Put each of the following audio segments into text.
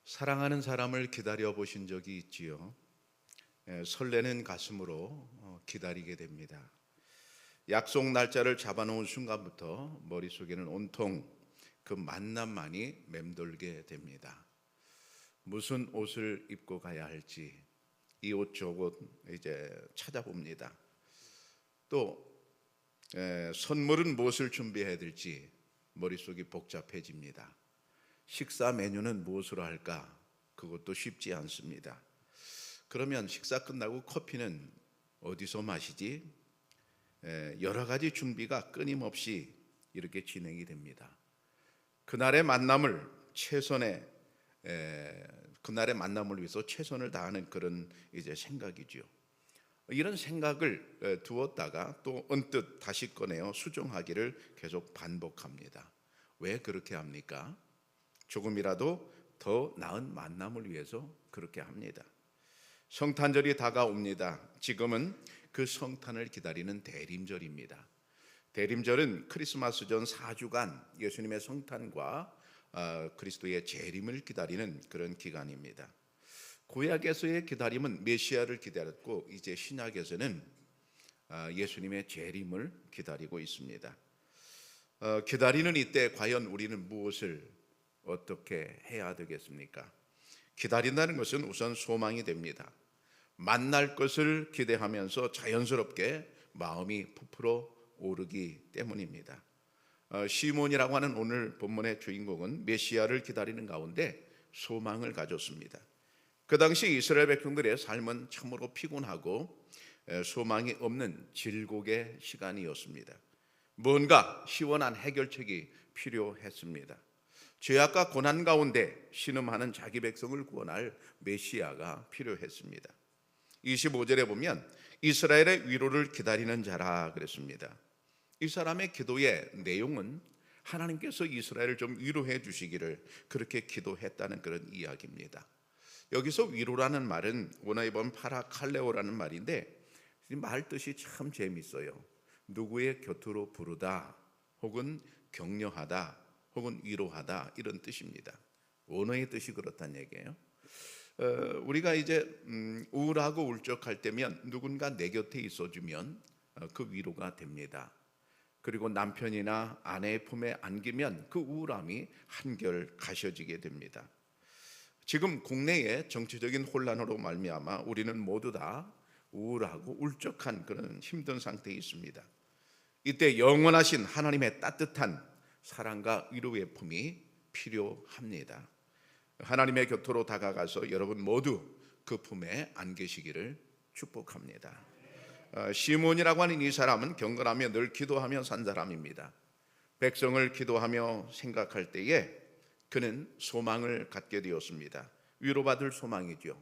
사랑하는 사람을 기다려 보신 적이 있지요. 설레는 가슴으로 기다리게 됩니다. 약속 날짜를 잡아놓은 순간부터 머릿속에는 온통 그 만남만이 맴돌게 됩니다. 무슨 옷을 입고 가야 할지 이 옷 저 옷 이제 찾아봅니다. 또 선물은 무엇을 준비해야 될지 머릿속이 복잡해집니다. 식사 메뉴는 무엇으로 할까? 그것도 쉽지 않습니다. 그러면 식사 끝나고 커피는 어디서 마시지? 여러 가지 준비가 끊임없이 이렇게 진행이 됩니다. 그날의 만남을 그날의 만남을 위해서 최선을 다하는 그런 이제 생각이죠. 이런 생각을 두었다가 또 언뜻 다시 꺼내어 수정하기를 계속 반복합니다. 왜 그렇게 합니까? 조금이라도 더 나은 만남을 위해서 그렇게 합니다. 성탄절이 다가옵니다. 지금은 그 성탄을 기다리는 대림절입니다. 대림절은 크리스마스 전 4주간 예수님의 성탄과 그리스도의 재림을 기다리는 그런 기간입니다. 구약에서의 기다림은 메시아를 기다렸고, 이제 신약에서는 예수님의 재림을 기다리고 있습니다. 기다리는 이때 과연 우리는 무엇을 어떻게 해야 되겠습니까? 기다린다는 것은 우선 소망이 됩니다. 만날 것을 기대하면서 자연스럽게 마음이 부풀어 오르기 때문입니다. 시몬이라고 하는 오늘 본문의 주인공은 메시아를 기다리는 가운데 소망을 가졌습니다. 그 당시 이스라엘 백성들의 삶은 참으로 피곤하고 소망이 없는 질곡의 시간이었습니다. 뭔가 시원한 해결책이 필요했습니다. 죄악과 고난 가운데 신음하는 자기 백성을 구원할 메시아가 필요했습니다. 25절에 보면 이스라엘의 위로를 기다리는 자라 그랬습니다. 이 사람의 기도의 내용은 하나님께서 이스라엘을 좀 위로해 주시기를 그렇게 기도했다는 그런 이야기입니다. 여기서 위로라는 말은 오나이번 파라칼레오라는 말인데, 말 뜻이 참 재밌어요. 누구의 곁으로 부르다, 혹은 격려하다, 혹은 위로하다, 이런 뜻입니다. 원어의 뜻이 그렇다는 얘기예요. 우리가 이제 우울하고 울적할 때면 누군가 내 곁에 있어주면 그 위로가 됩니다. 그리고 남편이나 아내의 품에 안기면 그 우울함이 한결 가셔지게 됩니다. 지금 국내의 정치적인 혼란으로 말미암아 우리는 모두 다 우울하고 울적한 그런 힘든 상태에 있습니다. 이때 영원하신 하나님의 따뜻한 사랑과 위로의 품이 필요합니다. 하나님의 곁으로 다가가서 여러분 모두 그 품에 안 계시기를 축복합니다. 시몬이라고 하는 이 사람은 경건하며 늘 기도하며 산 사람입니다. 백성을 기도하며 생각할 때에 그는 소망을 갖게 되었습니다. 위로받을 소망이죠.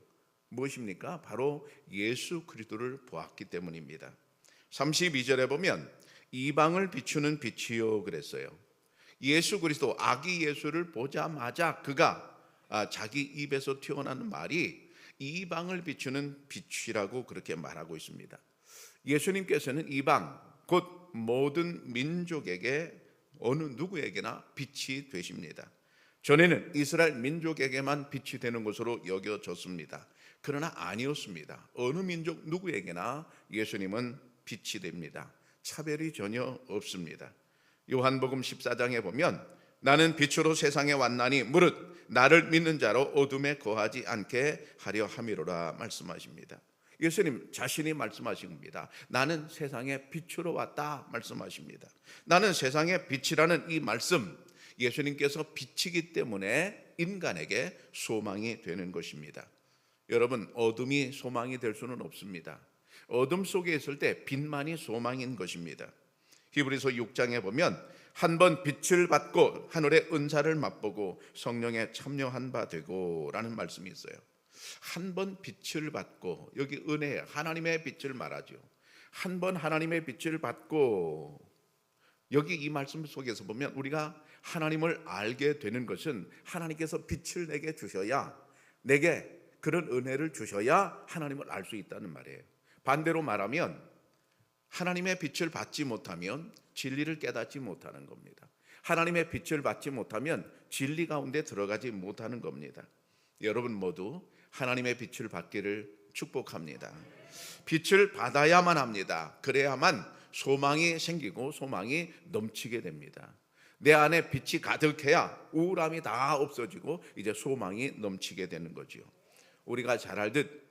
무엇입니까? 바로 예수 그리스도를 보았기 때문입니다. 32절에 보면 이방을 비추는 빛이요 그랬어요. 예수 그리스도, 아기 예수를 보자마자 그가 자기 입에서 튀어나오는 말이 이방을 비추는 빛이라고 그렇게 말하고 있습니다. 예수님께서는 이방, 곧 모든 민족에게 어느 누구에게나 빛이 되십니다. 전에는 이스라엘 민족에게만 빛이 되는 것으로 여겨졌습니다. 그러나 아니었습니다. 어느 민족 누구에게나 예수님은 빛이 됩니다. 차별이 전혀 없습니다. 요한복음 14장에 보면 나는 빛으로 세상에 왔나니 무릇 나를 믿는 자로 어둠에 거하지 않게 하려 함이로라 말씀하십니다. 예수님 자신이 말씀하신 겁니다. 나는 세상에 빛으로 왔다 말씀하십니다. 나는 세상의 빛이라는 이 말씀, 예수님께서 빛이기 때문에 인간에게 소망이 되는 것입니다. 여러분, 어둠이 소망이 될 수는 없습니다. 어둠 속에 있을 때 빛만이 소망인 것입니다. 히브리서 6장에 보면 한 번 빛을 받고 하늘의 은사를 맛보고 성령에 참여한 바 되고 라는 말씀이 있어요. 한 번 빛을 받고, 여기 은혜, 하나님의 빛을 말하죠. 한 번 하나님의 빛을 받고, 여기 이 말씀 속에서 보면 우리가 하나님을 알게 되는 것은 하나님께서 빛을 내게 주셔야, 내게 그런 은혜를 주셔야 하나님을 알 수 있다는 말이에요. 반대로 말하면 하나님의 빛을 받지 못하면 진리를 깨닫지 못하는 겁니다. 하나님의 빛을 받지 못하면 진리 가운데 들어가지 못하는 겁니다. 여러분 모두 하나님의 빛을 받기를 축복합니다. 빛을 받아야만 합니다. 그래야만 소망이 생기고 소망이 넘치게 됩니다. 내 안에 빛이 가득해야 우울함이 다 없어지고 이제 소망이 넘치게 되는 거지요. 우리가 잘 알듯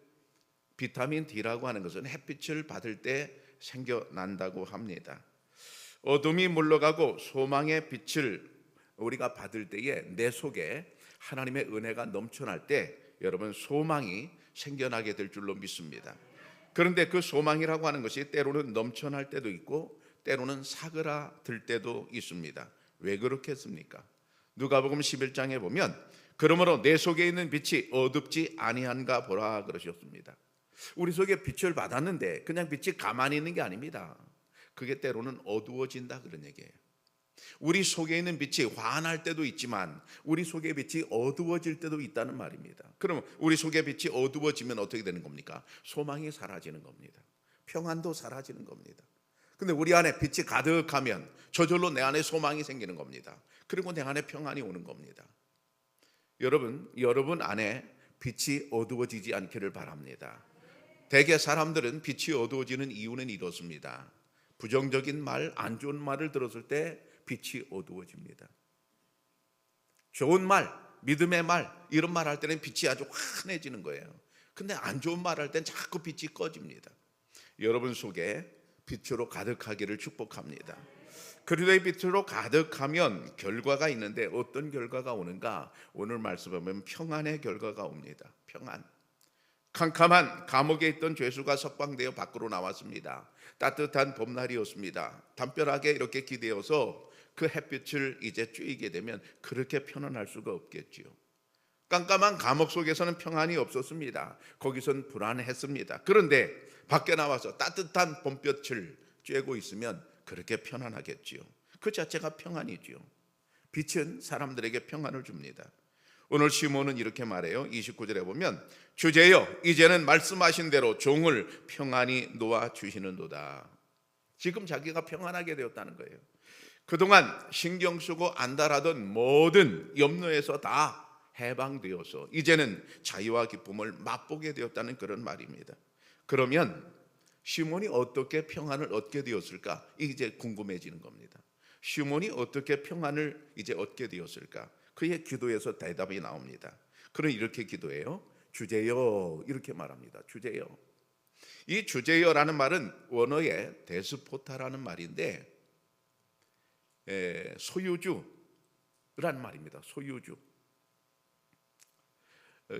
비타민 D라고 하는 것은 햇빛을 받을 때 생겨난다고 합니다. 어둠이 물러가고 소망의 빛을 우리가 받을 때에 내 속에 하나님의 은혜가 넘쳐날 때 여러분 소망이 생겨나게 될 줄로 믿습니다. 그런데 그 소망이라고 하는 것이 때로는 넘쳐날 때도 있고 때로는 사그라들 때도 있습니다. 왜 그렇겠습니까? 누가복음 11장에 보면 그러므로 내 속에 있는 빛이 어둡지 아니한가 보라 그러셨습니다. 우리 속에 빛을 받았는데 그냥 빛이 가만히 있는 게 아닙니다. 그게 때로는 어두워진다 그런 얘기예요. 우리 속에 있는 빛이 환할 때도 있지만 우리 속의 빛이 어두워질 때도 있다는 말입니다. 그럼 우리 속의 빛이 어두워지면 어떻게 되는 겁니까? 소망이 사라지는 겁니다. 평안도 사라지는 겁니다. 근데 우리 안에 빛이 가득하면 저절로 내 안에 소망이 생기는 겁니다. 그리고 내 안에 평안이 오는 겁니다. 여러분 안에 빛이 어두워지지 않기를 바랍니다. 대개 사람들은 빛이 어두워지는 이유는 이렇습니다. 부정적인 말, 안 좋은 말을 들었을 때 빛이 어두워집니다. 좋은 말, 믿음의 말, 이런 말 할 때는 빛이 아주 환해지는 거예요. 근데 안 좋은 말 할 때는 자꾸 빛이 꺼집니다. 여러분 속에 빛으로 가득하기를 축복합니다. 그리스도의 빛으로 가득하면 결과가 있는데 어떤 결과가 오는가? 오늘 말씀 보면 평안의 결과가 옵니다. 평안. 캄캄한 감옥에 있던 죄수가 석방되어 밖으로 나왔습니다. 따뜻한 봄날이었습니다. 담벼락에 이렇게 기대어서 그 햇빛을 이제 쬐게 되면 그렇게 편안할 수가 없겠지요. 깜깜한 감옥 속에서는 평안이 없었습니다. 거기선 불안했습니다. 그런데 밖에 나와서 따뜻한 봄볕을 쬐고 있으면 그렇게 편안하겠지요. 그 자체가 평안이지요. 빛은 사람들에게 평안을 줍니다. 오늘 시몬은 이렇게 말해요. 29절에 보면 주제여 이제는 말씀하신 대로 종을 평안히 놓아주시는도다. 지금 자기가 평안하게 되었다는 거예요. 그동안 신경 쓰고 안달하던 모든 염려에서 다 해방되어서 이제는 자유와 기쁨을 맛보게 되었다는 그런 말입니다. 그러면 시몬이 어떻게 평안을 얻게 되었을까? 이제 궁금해지는 겁니다. 시몬이 어떻게 평안을 이제 얻게 되었을까? 그의 기도에서 대답이 나옵니다. 그는 이렇게 기도해요. 주제여 이렇게 말합니다. 주제여. 이 주제여라는 말은 원어의 데스포타라는 말인데 소유주라는 말입니다. 소유주.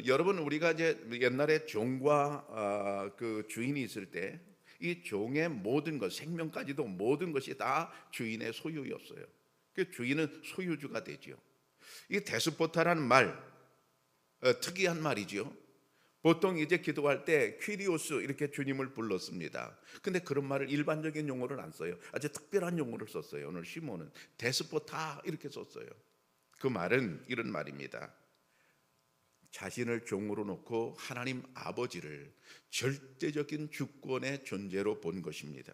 여러분 우리가 이제 옛날에 종과 그 주인이 있을 때 이 종의 모든 것, 생명까지도 모든 것이 다 주인의 소유였어요. 그 주인은 소유주가 되죠. 이 데스포타라는 말 특이한 말이죠. 보통 이제 기도할 때 퀴리오스 이렇게 주님을 불렀습니다. 근데 그런 말을 일반적인 용어를 안 써요. 아주 특별한 용어를 썼어요. 오늘 시몬은 데스포타 이렇게 썼어요. 그 말은 이런 말입니다. 자신을 종으로 놓고 하나님 아버지를 절대적인 주권의 존재로 본 것입니다.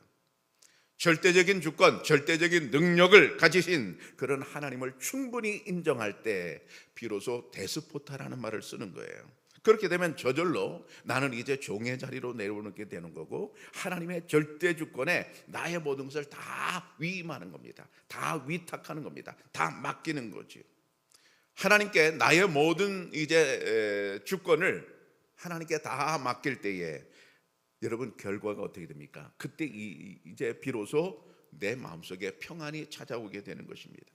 절대적인 주권, 절대적인 능력을 가지신 그런 하나님을 충분히 인정할 때 비로소 데스포타라는 말을 쓰는 거예요. 그렇게 되면 저절로 나는 이제 종의 자리로 내려오게 되는 거고 하나님의 절대 주권에 나의 모든 것을 다 위임하는 겁니다. 다 위탁하는 겁니다. 다 맡기는 거지요. 하나님께 나의 모든 이제 주권을 하나님께 다 맡길 때에 여러분 결과가 어떻게 됩니까? 그때 이제 비로소 내 마음속에 평안이 찾아오게 되는 것입니다.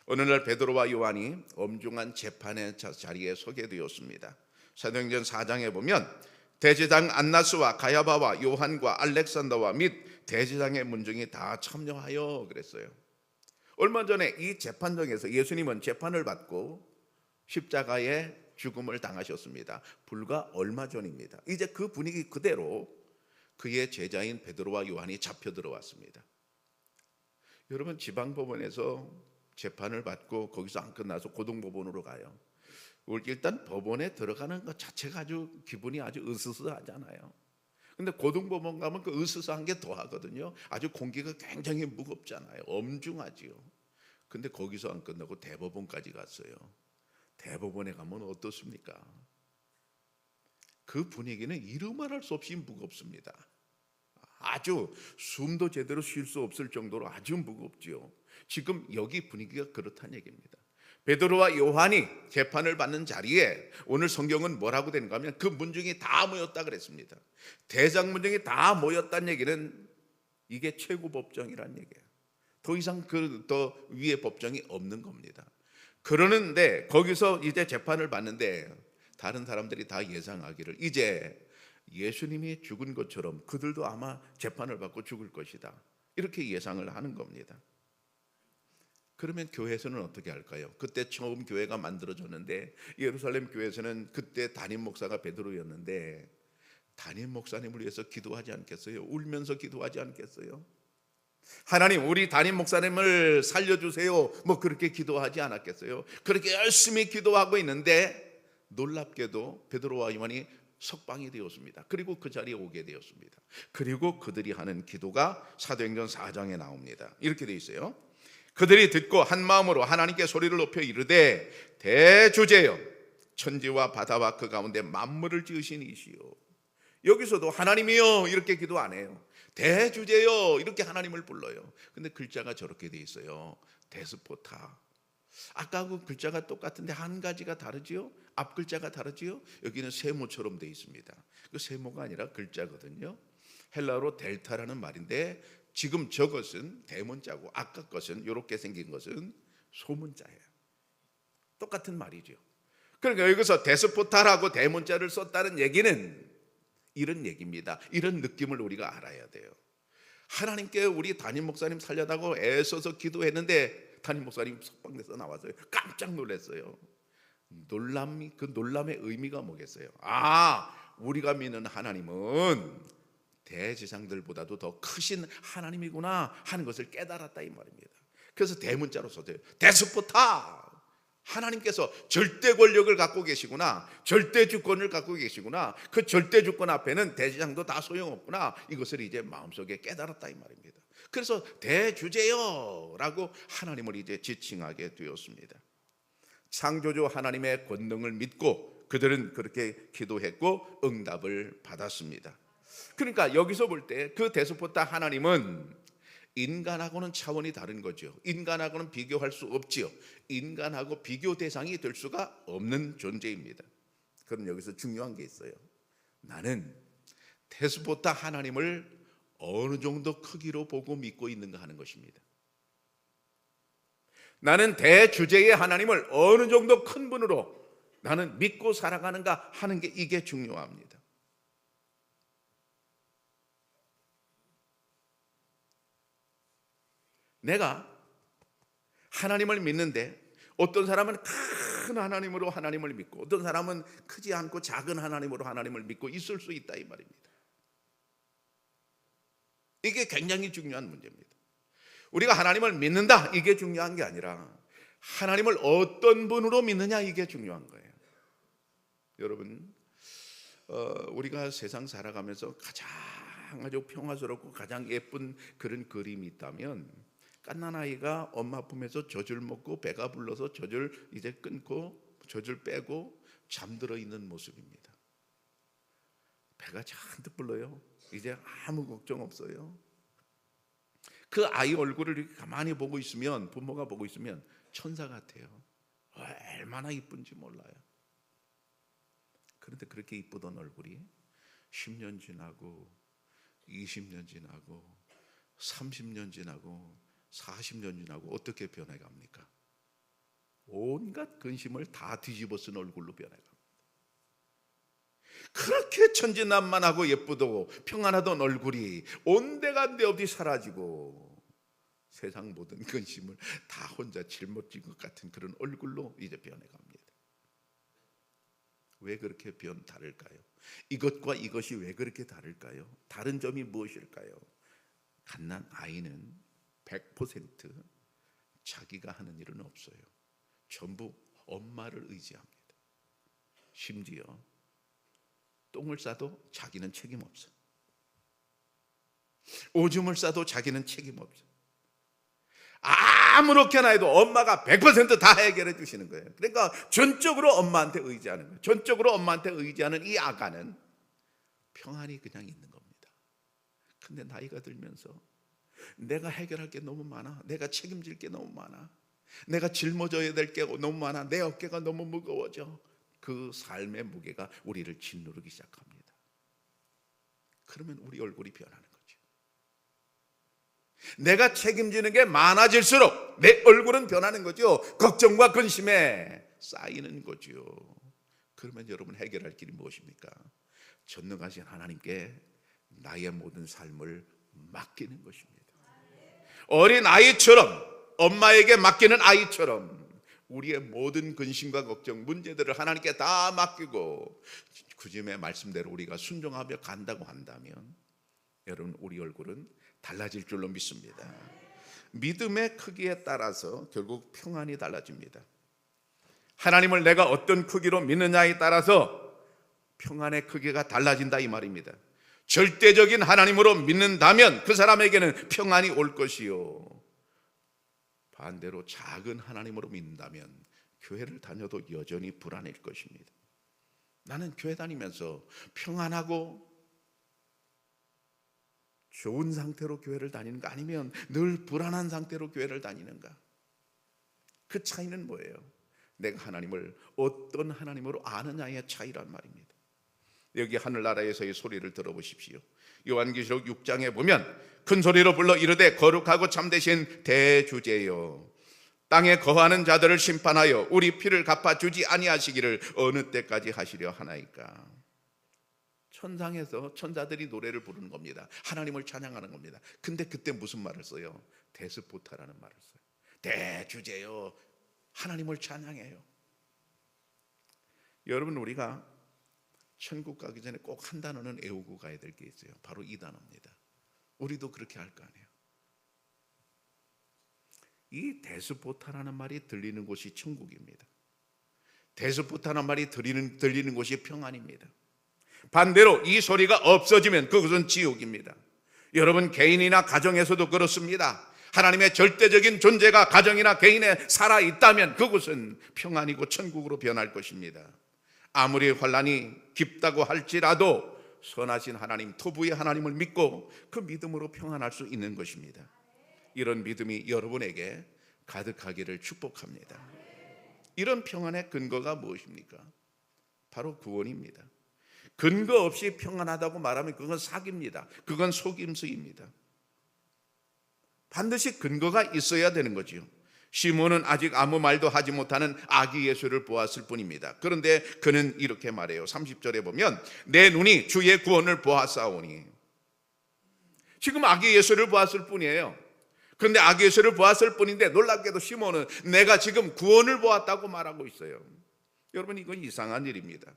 어느 날 베드로와 요한이 엄중한 재판의 자리에 서게 되었습니다. 사도행전 4장에 보면 대제사장 안나스와 가야바와 요한과 알렉산더와 및 대제사장의 문중이 다 참여하여 그랬어요. 얼마 전에 이 재판정에서 예수님은 재판을 받고 십자가에 죽음을 당하셨습니다. 불과 얼마 전입니다. 이제 그 분위기 그대로 그의 제자인 베드로와 요한이 잡혀 들어왔습니다. 여러분 지방법원에서 재판을 받고 거기서 안 끝나서 고등법원으로 가요. 일단 법원에 들어가는 것 자체가 아주 기분이 아주 으스스하잖아요. 근데 고등법원 가면 그 으스스한 게 더하거든요. 아주 공기가 굉장히 무겁잖아요. 엄중하지요. 근데 거기서 안 끝나고 대법원까지 갔어요. 대법원에 가면 어떻습니까? 그 분위기는 이루 말할 수 없이 무겁습니다. 아주 숨도 제대로 쉴 수 없을 정도로 아주 무겁지요. 지금 여기 분위기가 그렇다는 얘기입니다. 베드로와 요한이 재판을 받는 자리에 오늘 성경은 뭐라고 되는가 하면 그 문중이 다 모였다 그랬습니다. 대장 문중이 다 모였다는 얘기는 이게 최고 법정이라는 얘기예요. 더 이상 더 위에 법정이 없는 겁니다. 그러는데 거기서 이제 재판을 받는데 다른 사람들이 다 예상하기를 이제 예수님이 죽은 것처럼 그들도 아마 재판을 받고 죽을 것이다, 이렇게 예상을 하는 겁니다. 그러면 교회에서는 어떻게 할까요? 그때 처음 교회가 만들어졌는데 예루살렘 교회에서는 그때 담임 목사가 베드로였는데 담임 목사님을 위해서 기도하지 않겠어요? 울면서 기도하지 않겠어요? 하나님, 우리 담임 목사님을 살려주세요, 뭐 그렇게 기도하지 않았겠어요? 그렇게 열심히 기도하고 있는데 놀랍게도 베드로와 요한이 석방이 되었습니다. 그리고 그 자리에 오게 되었습니다. 그리고 그들이 하는 기도가 사도행전 4장에 나옵니다. 이렇게 되어 있어요. 그들이 듣고 한 마음으로 하나님께 소리를 높여 이르되 대주제여 천지와 바다와 그 가운데 만물을 지으신 이시여. 여기서도 하나님이여 이렇게 기도 안 해요. 대주제여 이렇게 하나님을 불러요. 근데 글자가 저렇게 돼 있어요. 데스포타. 아까 그 글자가 똑같은데 한 가지가 다르지요? 앞 글자가 다르지요? 여기는 세모처럼 돼 있습니다. 그 세모가 아니라 글자거든요. 헬라어로 델타라는 말인데 지금 저것은 대문자고 아까 것은 이렇게 생긴 것은 소문자예요. 똑같은 말이죠. 그러니까 여기서 데스포타라고 대문자를 썼다는 얘기는 이런 얘기입니다. 이런 느낌을 우리가 알아야 돼요. 하나님께 우리 담임 목사님 살려다고 애써서 기도했는데 담임 목사님 석방돼서 나와서요. 깜짝 놀랐어요. 그 놀람의 의미가 뭐겠어요? 우리가 믿는 하나님은 대지상들보다도 더 크신 하나님이구나 하는 것을 깨달았다 이 말입니다. 그래서 대문자로 써져요. 데스포타. 하나님께서 절대 권력을 갖고 계시구나, 절대 주권을 갖고 계시구나, 그 절대 주권 앞에는 대지상도 다 소용없구나, 이것을 이제 마음속에 깨달았다 이 말입니다. 그래서 대주제여라고 하나님을 이제 지칭하게 되었습니다. 창조주 하나님의 권능을 믿고 그들은 그렇게 기도했고 응답을 받았습니다. 그러니까 여기서 볼 때 그 데스포타 하나님은 인간하고는 차원이 다른 거죠. 인간하고는 비교할 수 없지요. 인간하고 비교 대상이 될 수가 없는 존재입니다. 그럼 여기서 중요한 게 있어요. 나는 데스포타 하나님을 어느 정도 크기로 보고 믿고 있는가 하는 것입니다. 나는 대주제의 하나님을 어느 정도 큰 분으로 나는 믿고 살아가는가 하는 게 이게 중요합니다. 내가 하나님을 믿는데 어떤 사람은 큰 하나님으로 하나님을 믿고 어떤 사람은 크지 않고 작은 하나님으로 하나님을 믿고 있을 수 있다 이 말입니다. 이게 굉장히 중요한 문제입니다. 우리가 하나님을 믿는다 이게 중요한 게 아니라 하나님을 어떤 분으로 믿느냐 이게 중요한 거예요. 여러분, 우리가 세상 살아가면서 가장 아주 평화스럽고 가장 예쁜 그런 그림이 있다면 갓난아이가 엄마 품에서 젖을 먹고 배가 불러서 젖을 이제 끊고 젖을 빼고 잠들어 있는 모습입니다. 배가 잔뜩 불러요. 이제 아무 걱정 없어요. 그 아이 얼굴을 이렇게 가만히 보고 있으면, 부모가 보고 있으면 천사 같아요. 얼마나 이쁜지 몰라요. 그런데 그렇게 이쁘던 얼굴이 10년 지나고 20년 지나고 30년 지나고 40년 지나고 어떻게 변해갑니까? 온갖 근심을 다 뒤집어 쓴 얼굴로 변해갑니다. 그렇게 천진난만하고 예쁘고 평안하던 얼굴이 온데간데 없이 사라지고 세상 모든 근심을 다 혼자 짊어진 것 같은 그런 얼굴로 이제 변해갑니다. 왜 그렇게 다를까요? 이것과 이것이 왜 그렇게 다를까요? 다른 점이 무엇일까요? 갓난 아이는 100% 자기가 하는 일은 없어요. 전부 엄마를 의지합니다. 심지어 똥을 싸도 자기는 책임 없어. 오줌을 싸도 자기는 책임 없어. 아무렇게나 해도 엄마가 100%다 해결해 주시는 거예요. 그러니까 전적으로 엄마한테 의지하는 거예요. 전적으로 엄마한테 의지하는 이 아가는 평안이 그냥 있는 겁니다. 근데 나이가 들면서 내가 해결할 게 너무 많아, 내가 책임질 게 너무 많아, 내가 짊어져야 될 게 너무 많아, 내 어깨가 너무 무거워져. 그 삶의 무게가 우리를 짓누르기 시작합니다. 그러면 우리 얼굴이 변하는 거죠. 내가 책임지는 게 많아질수록 내 얼굴은 변하는 거죠. 걱정과 근심에 쌓이는 거죠. 그러면 여러분 해결할 길이 무엇입니까? 전능하신 하나님께 나의 모든 삶을 맡기는 것입니다. 어린 아이처럼, 엄마에게 맡기는 아이처럼 우리의 모든 근심과 걱정, 문제들을 하나님께 다 맡기고 주님의 말씀대로 우리가 순종하며 간다고 한다면 여러분 우리 얼굴은 달라질 줄로 믿습니다. 믿음의 크기에 따라서 결국 평안이 달라집니다. 하나님을 내가 어떤 크기로 믿느냐에 따라서 평안의 크기가 달라진다 이 말입니다. 절대적인 하나님으로 믿는다면 그 사람에게는 평안이 올 것이요, 반대로 작은 하나님으로 믿는다면 교회를 다녀도 여전히 불안할 것입니다. 나는 교회 다니면서 평안하고 좋은 상태로 교회를 다니는가, 아니면 늘 불안한 상태로 교회를 다니는가? 그 차이는 뭐예요? 내가 하나님을 어떤 하나님으로 아느냐의 차이란 말입니다. 여기 하늘나라에서의 소리를 들어보십시오. 요한계시록 6장에 보면 큰 소리로 불러 이르되 거룩하고 참되신 대주제여, 땅에 거하는 자들을 심판하여 우리 피를 갚아주지 아니하시기를 어느 때까지 하시려 하나이까. 천상에서 천사들이 노래를 부르는 겁니다. 하나님을 찬양하는 겁니다. 근데 그때 무슨 말을 써요? 데스포타라는 말을 써요. 대주제여, 하나님을 찬양해요. 여러분 우리가 천국 가기 전에 꼭 한 단어는 외우고 가야 될 게 있어요. 바로 이 단어입니다. 우리도 그렇게 할 거 아니에요. 이 데스포타라는 말이 들리는 곳이 천국입니다. 데스포타라는 말이 들리는 곳이 평안입니다. 반대로 이 소리가 없어지면 그것은 지옥입니다. 여러분 개인이나 가정에서도 그렇습니다. 하나님의 절대적인 존재가 가정이나 개인에 살아있다면 그곳은 평안이고 천국으로 변할 것입니다. 아무리 환난이 깊다고 할지라도 선하신 하나님, 토부의 하나님을 믿고 그 믿음으로 평안할 수 있는 것입니다. 이런 믿음이 여러분에게 가득하기를 축복합니다. 이런 평안의 근거가 무엇입니까? 바로 구원입니다. 근거 없이 평안하다고 말하면 그건 사기입니다. 그건 속임수입니다. 반드시 근거가 있어야 되는 거지요. 시몬은 아직 아무 말도 하지 못하는 아기 예수를 보았을 뿐입니다. 그런데 그는 이렇게 말해요. 30절에 보면 내 눈이 주의 구원을 보았사오니. 지금 아기 예수를 보았을 뿐이에요. 그런데 아기 예수를 보았을 뿐인데 놀랍게도 시몬은 내가 지금 구원을 보았다고 말하고 있어요. 여러분 이건 이상한 일입니다.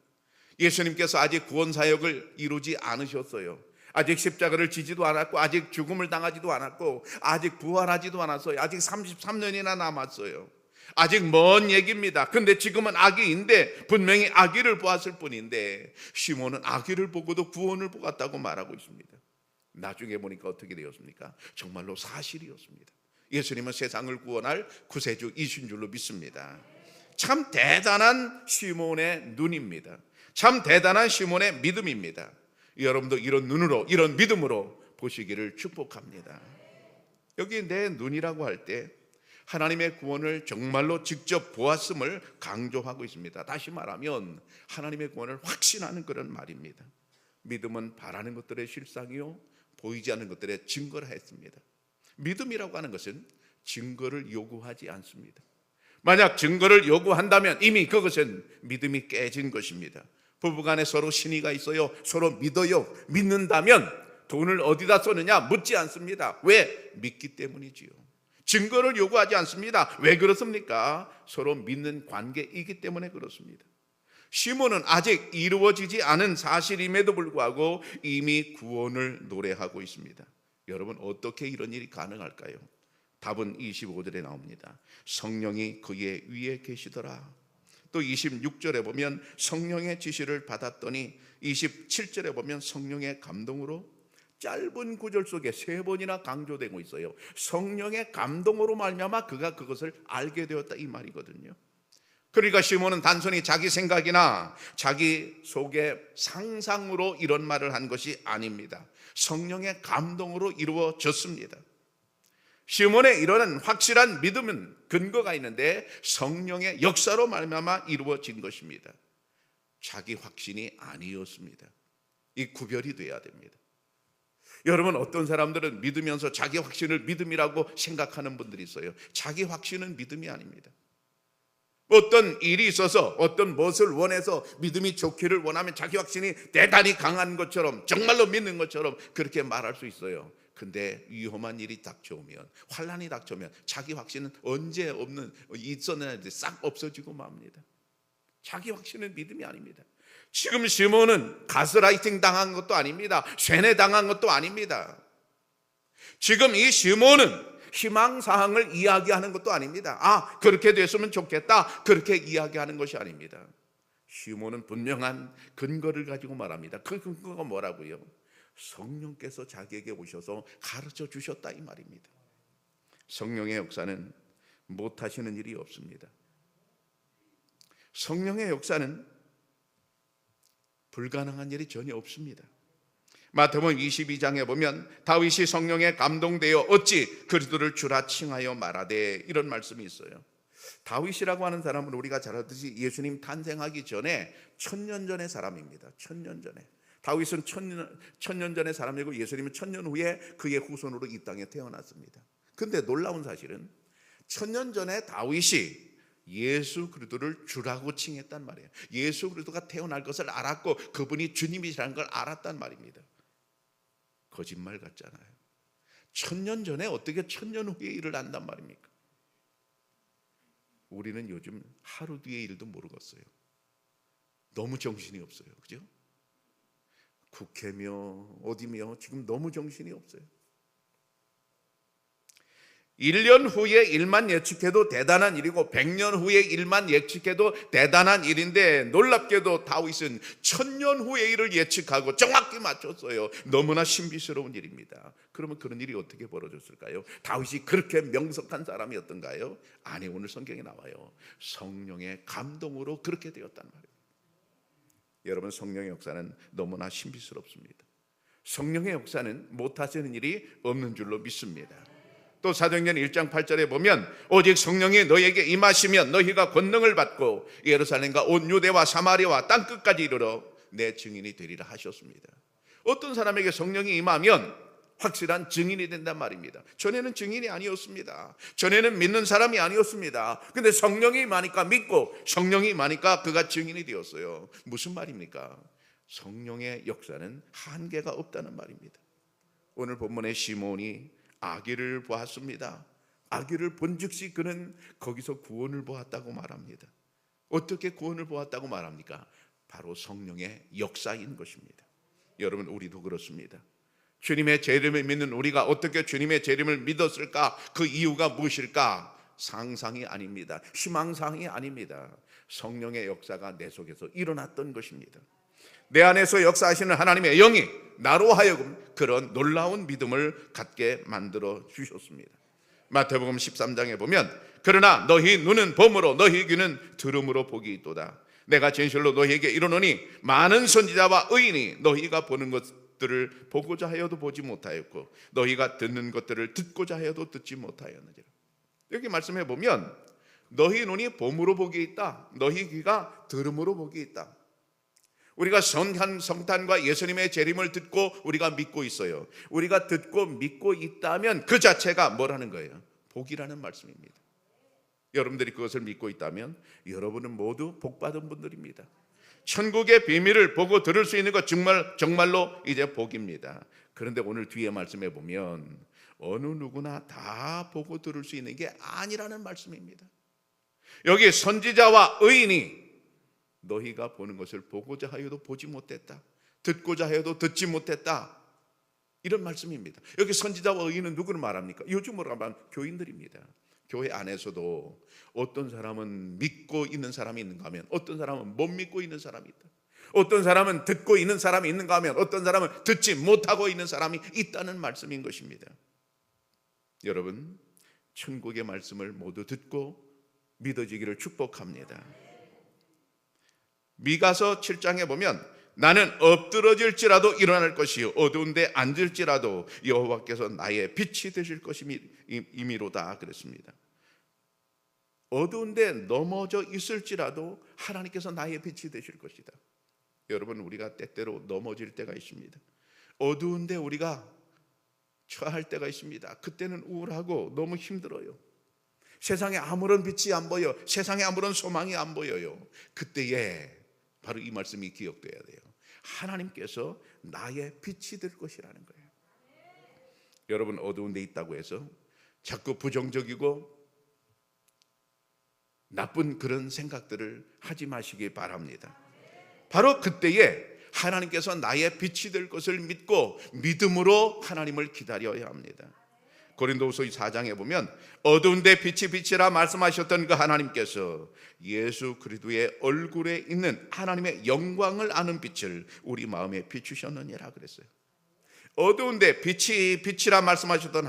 예수님께서 아직 구원 사역을 이루지 않으셨어요. 아직 십자가를 지지도 않았고, 아직 죽음을 당하지도 않았고, 아직 부활하지도 않았어요. 아직 33년이나 남았어요. 아직 먼 얘기입니다. 근데 지금은 아기인데, 분명히 아기를 보았을 뿐인데 시몬은 아기를 보고도 구원을 보았다고 말하고 있습니다. 나중에 보니까 어떻게 되었습니까? 정말로 사실이었습니다. 예수님은 세상을 구원할 구세주이신 줄로 믿습니다. 참 대단한 시몬의 눈입니다. 참 대단한 시몬의 믿음입니다. 여러분도 이런 눈으로, 이런 믿음으로 보시기를 축복합니다. 여기 내 눈이라고 할 때 하나님의 구원을 정말로 직접 보았음을 강조하고 있습니다. 다시 말하면 하나님의 구원을 확신하는 그런 말입니다. 믿음은 바라는 것들의 실상이요 보이지 않는 것들의 증거라 했습니다. 믿음이라고 하는 것은 증거를 요구하지 않습니다. 만약 증거를 요구한다면 이미 그것은 믿음이 깨진 것입니다. 부부간에 서로 신의가 있어요. 서로 믿어요. 믿는다면 돈을 어디다 쏘느냐 묻지 않습니다. 왜? 믿기 때문이지요. 증거를 요구하지 않습니다. 왜 그렇습니까? 서로 믿는 관계이기 때문에 그렇습니다. 시몬은 아직 이루어지지 않은 사실임에도 불구하고 이미 구원을 노래하고 있습니다. 여러분 어떻게 이런 일이 가능할까요? 답은 25절에 나옵니다. 성령이 그의 위에 계시더라. 또 26절에 보면 성령의 지시를 받았더니 27절에 보면 성령의 감동으로 짧은 구절 속에 3번이나 강조되고 있어요. 성령의 감동으로 말미암아 그가 그것을 알게 되었다, 이 말이거든요. 그러니까 시몬은 단순히 자기 생각이나 자기 속의 상상으로 이런 말을 한 것이 아닙니다. 성령의 감동으로 이루어졌습니다. 시몬의 이러한 확실한 믿음은 근거가 있는데 성령의 역사로 말미암아 이루어진 것입니다. 자기 확신이 아니었습니다. 이 구별이 돼야 됩니다. 여러분, 어떤 사람들은 믿으면서 자기 확신을 믿음이라고 생각하는 분들이 있어요. 자기 확신은 믿음이 아닙니다. 어떤 일이 있어서 어떤 무엇을 원해서 믿음이 좋기를 원하면 자기 확신이 대단히 강한 것처럼, 정말로 믿는 것처럼 그렇게 말할 수 있어요. 근데 위험한 일이 닥쳐오면, 환난이 닥쳐오면 자기 확신은 언제 있었는지 싹 없어지고 맙니다. 자기 확신은 믿음이 아닙니다. 지금 시몬은 가스라이팅 당한 것도 아닙니다. 쇠뇌 당한 것도 아닙니다. 지금 이 시몬은 희망사항을 이야기하는 것도 아닙니다. 그렇게 됐으면 좋겠다, 그렇게 이야기하는 것이 아닙니다. 시몬은 분명한 근거를 가지고 말합니다. 그 근거가 뭐라고요? 성령께서 자기에게 오셔서 가르쳐 주셨다, 이 말입니다. 성령의 역사는 못하시는 일이 없습니다. 성령의 역사는 불가능한 일이 전혀 없습니다. 마태복음 22장에 보면 다윗이 성령에 감동되어 어찌 그리스도를 주라 칭하여 말하되, 이런 말씀이 있어요. 다윗이라고 하는 사람은 우리가 잘 알듯이 예수님 탄생하기 전에 1000년 전의 사람입니다. 1000년 전에. 다윗은 1000년 전의 사람이고 예수님은 1000년 후에 그의 후손으로 이 땅에 태어났습니다. 근데 놀라운 사실은 1000년 전에 다윗이 예수 그리스도를 주라고 칭했단 말이에요. 예수 그리스도가 태어날 것을 알았고 그분이 주님이라는 걸 알았단 말입니다. 거짓말 같잖아요. 1000년 전에 어떻게 1000년 후의 일을 안단 말입니까? 우리는 요즘 하루 뒤의 일도 모르겠어요. 너무 정신이 없어요. 그죠? 국회며 어디며 지금 너무 정신이 없어요. 1년 후의 일만 예측해도 대단한 일이고 100년 후의 일만 예측해도 대단한 일인데, 놀랍게도 다윗은 1000년 후의 일을 예측하고 정확히 맞췄어요. 너무나 신비스러운 일입니다. 그러면 그런 일이 어떻게 벌어졌을까요? 다윗이 그렇게 명석한 사람이었던가요? 아니, 오늘 성경에 나와요. 성령의 감동으로 그렇게 되었단 말이에요. 여러분, 성령의 역사는 너무나 신비스럽습니다. 성령의 역사는 못하시는 일이 없는 줄로 믿습니다. 또 사도행전 1장 8절에 보면 오직 성령이 너희에게 임하시면 너희가 권능을 받고 예루살렘과 온 유대와 사마리아와 땅끝까지 이르러 내 증인이 되리라 하셨습니다. 어떤 사람에게 성령이 임하면 확실한 증인이 된단 말입니다. 전에는 증인이 아니었습니다. 전에는 믿는 사람이 아니었습니다. 근데 성령이 임하니까 믿고, 성령이 임하니까 그가 증인이 되었어요. 무슨 말입니까? 성령의 역사는 한계가 없다는 말입니다. 오늘 본문의 시몬이 아기를 보았습니다. 아기를 본 즉시 그는 거기서 구원을 보았다고 말합니다. 어떻게 구원을 보았다고 말합니까? 바로 성령의 역사인 것입니다. 여러분, 우리도 그렇습니다. 주님의 재림을 믿는 우리가 어떻게 주님의 재림을 믿었을까? 그 이유가 무엇일까? 상상이 아닙니다. 희망사항이 아닙니다. 성령의 역사가 내 속에서 일어났던 것입니다. 내 안에서 역사하시는 하나님의 영이 나로 하여금 그런 놀라운 믿음을 갖게 만들어 주셨습니다. 마태복음 13장에 보면 그러나 너희 눈은 범으로 너희 귀는 들음으로 복이 있도다. 내가 진실로 너희에게 이르노니 많은 선지자와 의인이 너희가 보는 것들을 보고자 하여도 보지 못하였고 너희가 듣는 것들을 듣고자 하여도 듣지 못하였느니라. 여기 말씀해 보면 너희 눈이 봄으로 복이 있다. 너희 귀가 들음으로 복이 있다. 우리가 성탄과 예수님의 재림을 듣고 우리가 믿고 있어요. 우리가 듣고 믿고 있다면 그 자체가 뭐라는 거예요? 복이라는 말씀입니다. 여러분들이 그것을 믿고 있다면 여러분은 모두 복받은 분들입니다. 천국의 비밀을 보고 들을 수 있는 것 정말로 이제 복입니다. 그런데 오늘 뒤에 말씀해 보면 어느 누구나 다 보고 들을 수 있는 게 아니라는 말씀입니다. 여기 선지자와 의인이 너희가 보는 것을 보고자 하여도 보지 못했다. 듣고자 하여도 듣지 못했다. 이런 말씀입니다. 여기 선지자와 의인은 누구를 말합니까? 요즘으로 하면 교인들입니다. 교회 안에서도 어떤 사람은 믿고 있는 사람이 있는가 하면 어떤 사람은 못 믿고 있는 사람이 있다. 어떤 사람은 듣고 있는 사람이 있는가 하면 어떤 사람은 듣지 못하고 있는 사람이 있다는 말씀인 것입니다. 여러분, 천국의 말씀을 모두 듣고 믿어지기를 축복합니다. 미가서 7장에 보면 나는 엎드러질지라도 일어날 것이요 어두운데 앉을지라도 여호와께서 나의 빛이 되실 것임이로다 그랬습니다. 어두운데 넘어져 있을지라도 하나님께서 나의 빛이 되실 것이다. 여러분, 우리가 때때로 넘어질 때가 있습니다. 어두운데 우리가 처할 때가 있습니다. 그때는 우울하고 너무 힘들어요. 세상에 아무런 빛이 안 보여, 세상에 아무런 소망이 안 보여요. 그때에 바로 이 말씀이 기억돼야 돼요. 하나님께서 나의 빛이 될 것이라는 거예요. 여러분, 어두운 데 있다고 해서 자꾸 부정적이고 나쁜 그런 생각들을 하지 마시기 바랍니다. 바로 그때에 하나님께서 나의 빛이 될 것을 믿고 믿음으로 하나님을 기다려야 합니다. 고린도후서 4장에 보면 어두운데 빛이 빛이라 말씀하셨던 그 하나님께서 예수 그리스도의 얼굴에 있는 하나님의 영광을 아는 빛을 우리 마음에 비추셨느니라 그랬어요. 어두운데 빛이 빛이라 말씀하셨던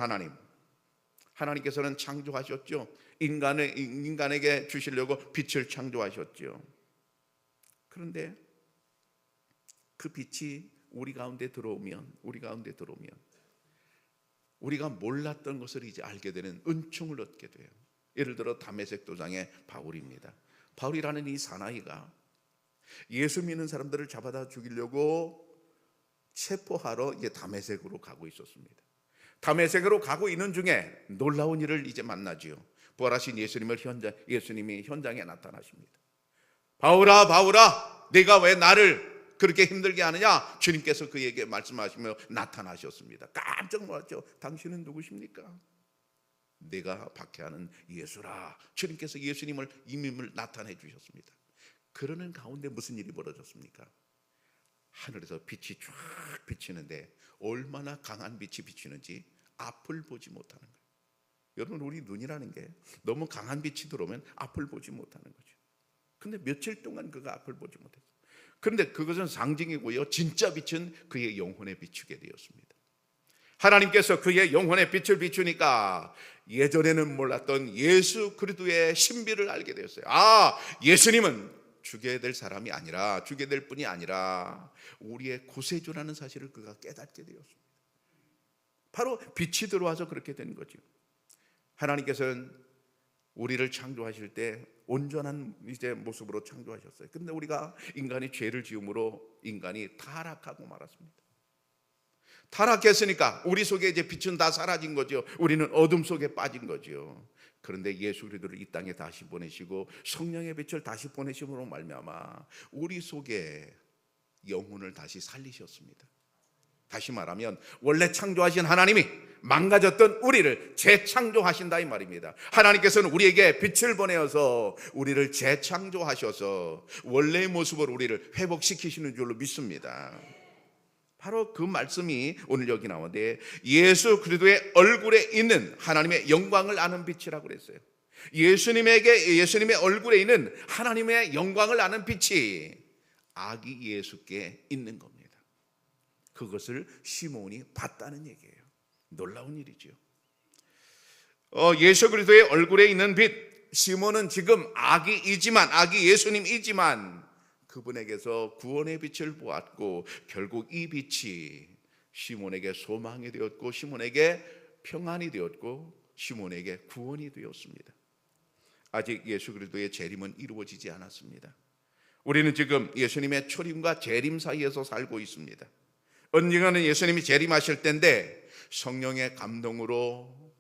하나님께서는 창조하셨죠. 인간에게 주시려고 빛을 창조하셨죠. 그런데 그 빛이 우리 가운데 들어오면 우리가 몰랐던 것을 이제 알게 되는 은총을 얻게 돼요. 예를 들어 다메섹 도장의 바울입니다. 바울이라는 이 사나이가 예수 믿는 사람들을 잡아다 죽이려고 체포하러 이제 다메섹으로 가고 있었습니다. 다메섹으로 가고 있는 중에 놀라운 일을 이제 만나지요. 부활하신 예수님이 현장에 나타나십니다. 바울아, 네가 왜 나를 그렇게 힘들게 하느냐? 주님께서 그에게 말씀하시며 나타나셨습니다. 깜짝 놀랐죠. 당신은 누구십니까? 내가 박해하는 예수라. 주님께서 예수님을 이름을 나타내 주셨습니다. 그러는 가운데 무슨 일이 벌어졌습니까? 하늘에서 빛이 쫙 비치는데 얼마나 강한 빛이 비치는지 앞을 보지 못하는 거예요. 여러분, 우리 눈이라는 게 너무 강한 빛이 들어오면 앞을 보지 못하는 거죠. 근데 며칠 동안 그가 앞을 보지 못했어요. 그런데 그것은 상징이고요, 진짜 빛은 그의 영혼에 비추게 되었습니다. 하나님께서 그의 영혼에 빛을 비추니까 예전에는 몰랐던 예수 그리스도의 신비를 알게 되었어요. 예수님은 죽게 될 사람이 아니라, 죽게 될 분이 아니라 우리의 구세주라는 사실을 그가 깨닫게 되었습니다. 바로 빛이 들어와서 그렇게 된 거죠. 하나님께서는 우리를 창조하실 때 온전한 이제 모습으로 창조하셨어요. 근데 우리가 인간이 죄를 지음으로 인간이 타락하고 말았습니다. 타락했으니까 우리 속에 이제 빛은 다 사라진 거죠. 우리는 어둠 속에 빠진 거죠. 그런데 예수 그리스도를 이 땅에 다시 보내시고 성령의 빛을 다시 보내심으로 말미암아 우리 속에 영혼을 다시 살리셨습니다. 다시 말하면 원래 창조하신 하나님이 망가졌던 우리를 재창조하신다 이 말입니다. 하나님께서는 우리에게 빛을 보내어서 우리를 재창조하셔서 원래의 모습으로 우리를 회복시키시는 줄로 믿습니다. 바로 그 말씀이 오늘 여기 나오는데 예수 그리스도의 얼굴에 있는 하나님의 영광을 아는 빛이라고 그랬어요. 예수님의 얼굴에 있는 하나님의 영광을 아는 빛이 아기 예수께 있는 겁니다. 그것을 시몬이 봤다는 얘기예요. 놀라운 일이죠. 예수 그리스도의 얼굴에 있는 빛, 시몬은 지금 아기 예수님이지만 그분에게서 구원의 빛을 보았고 결국 이 빛이 시몬에게 소망이 되었고 시몬에게 평안이 되었고 시몬에게 구원이 되었습니다. 아직 예수 그리스도의 재림은 이루어지지 않았습니다. 우리는 지금 예수님의 초림과 재림 사이에서 살고 있습니다. 언젠가는 예수님이 재림하실 때인데 성령의 감동으로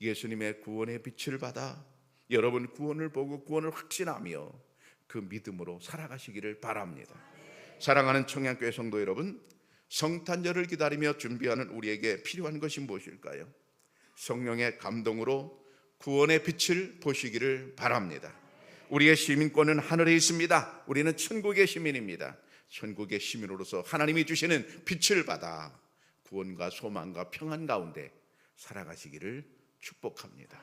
예수님의 구원의 빛을 받아 여러분 구원을 보고 구원을 확신하며 그 믿음으로 살아가시기를 바랍니다. 사랑하는 청양교회 성도 여러분, 성탄절을 기다리며 준비하는 우리에게 필요한 것이 무엇일까요? 성령의 감동으로 구원의 빛을 보시기를 바랍니다. 우리의 시민권은 하늘에 있습니다. 우리는 천국의 시민입니다. 천국의 시민으로서 하나님이 주시는 빛을 받아 구원과 소망과 평안 가운데 살아가시기를 축복합니다.